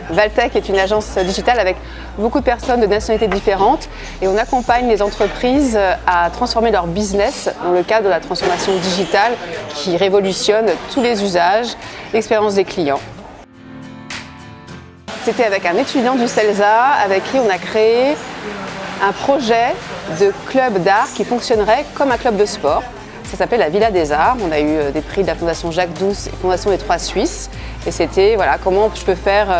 Valtech est une agence digitale avec beaucoup de personnes de nationalités différentes et on accompagne les entreprises à transformer leur business dans le cadre de la transformation digitale qui révolutionne tous les usages, l'expérience des clients. C'était avec un étudiant du CELSA avec qui on a créé un projet de club d'art qui fonctionnerait comme un club de sport. Ça s'appelle la Villa des Arts. On a eu des prix de la Fondation Jacques Douce et Fondation des Trois Suisses. Et c'était comment je peux faire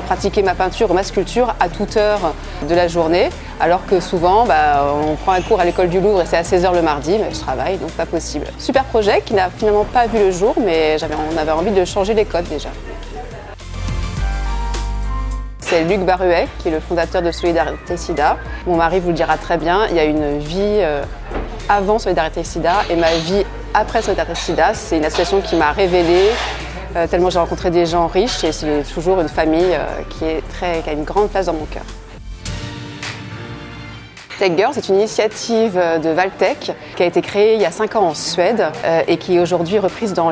pratiquer ma peinture ou ma sculpture à toute heure de la journée. Alors que souvent, on prend un cours à l'école du Louvre et c'est à 16h le mardi, mais je travaille, donc pas possible. Super projet qui n'a finalement pas vu le jour, mais on avait envie de changer les codes déjà. C'est Luc Baruet, qui est le fondateur de Solidarité Sida. Mon mari vous le dira très bien, il y a une vie avant Solidarité Sida et ma vie après Solidarité Sida. C'est une association qui m'a révélée, tellement j'ai rencontré des gens riches et c'est toujours une famille qui a une grande place dans mon cœur. Tech Girl, c'est une initiative de Valtech qui a été créée il y a 5 ans en Suède et qui est aujourd'hui reprise dans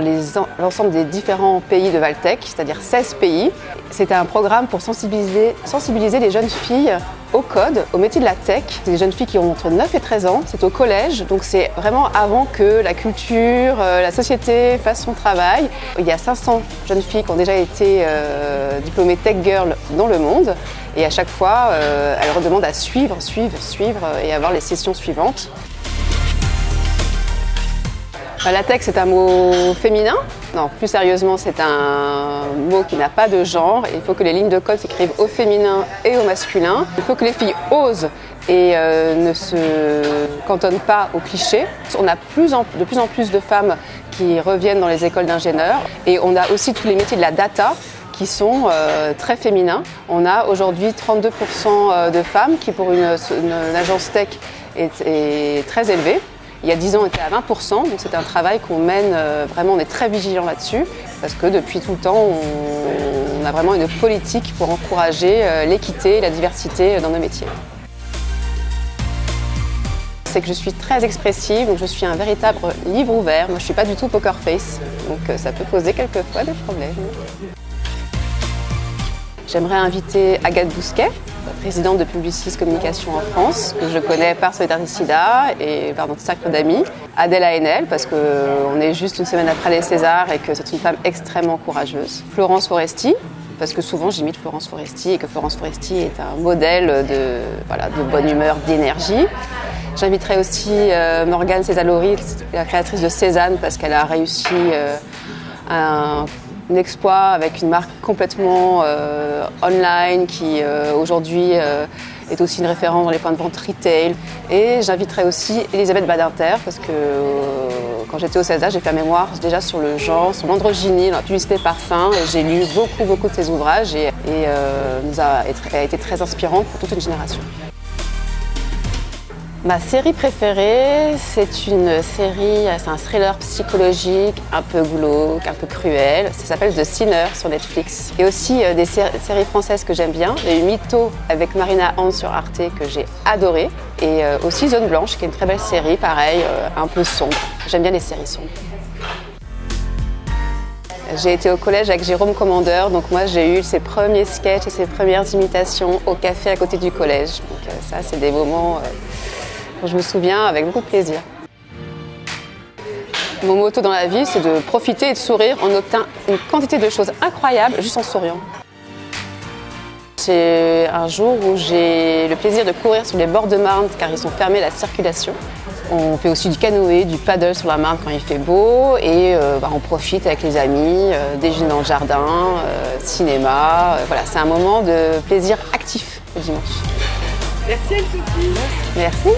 l'ensemble des différents pays de Valtech, c'est-à-dire 16 pays. C'est un programme pour sensibiliser les jeunes filles au code, au métier de la tech. C'est des jeunes filles qui ont entre 9 et 13 ans, c'est au collège, donc c'est vraiment avant que la culture, la société fasse son travail. Il y a 500 jeunes filles qui ont déjà été diplômées Tech Girl dans le monde. Et à chaque fois, elles redemandent à suivre et avoir les sessions suivantes. La tech, c'est un mot féminin. Non, plus sérieusement, c'est un mot qui n'a pas de genre. Il faut que les lignes de code s'écrivent au féminin et au masculin. Il faut que les filles osent et ne se cantonnent pas aux clichés. On a de plus en plus de femmes qui reviennent dans les écoles d'ingénieurs. Et on a aussi tous les métiers de la data qui sont très féminins. On a aujourd'hui 32% de femmes qui, pour une agence tech, est très élevée. Il y a 10 ans, on était à 20%, donc c'est un travail qu'on mène, vraiment, on est très vigilant là-dessus, parce que depuis tout le temps, on a vraiment une politique pour encourager l'équité et la diversité dans nos métiers. C'est que je suis très expressive, donc je suis un véritable livre ouvert. Moi, je ne suis pas du tout poker face, donc ça peut poser quelquefois des problèmes. J'aimerais inviter Agathe Bousquet, présidente de Publicis Communication en France, que je connais par Solidarité Sida et par notre cercle d'amis. Adèle Haenel, parce qu'on est juste une semaine après les Césars et que c'est une femme extrêmement courageuse. Florence Foresti, parce que souvent j'imite Florence Foresti et que Florence Foresti est un modèle de bonne humeur, d'énergie. J'inviterai aussi Morgane Césalori, la créatrice de Cézanne, parce qu'elle a réussi un exploit avec une marque complètement online qui aujourd'hui est aussi une référence dans les points de vente retail. Et j'inviterai aussi Elisabeth Badinter parce que quand j'étais au CELSA, j'ai fait un mémoire déjà sur le genre, sur l'androgynie, la publicité parfum. Et j'ai lu beaucoup de ses ouvrages et a été très inspirante pour toute une génération. Ma série préférée, c'est un thriller psychologique, un peu glauque, un peu cruel. Ça s'appelle The Sinner sur Netflix. Et aussi des séries françaises que j'aime bien. Il y a eu Mytho avec Marina Hans sur Arte que j'ai adoré. Et aussi Zone Blanche, qui est une très belle série, pareil, un peu sombre. J'aime bien les séries sombres. J'ai été au collège avec Jérôme Commandeur, donc moi j'ai eu ses premiers sketchs et ses premières imitations au café à côté du collège. Donc ça, c'est des moments dont je me souviens avec beaucoup de plaisir. Mon motto dans la vie, c'est de profiter et de sourire. On obtient une quantité de choses incroyables juste en souriant. C'est un jour où j'ai le plaisir de courir sur les bords de Marne car ils sont fermés à la circulation. On fait aussi du canoë, du paddle sur la Marne quand il fait beau et on profite avec les amis, déjeuner dans le jardin, cinéma. Voilà, c'est un moment de plaisir actif le dimanche. Merci Anne-Sophie. Merci.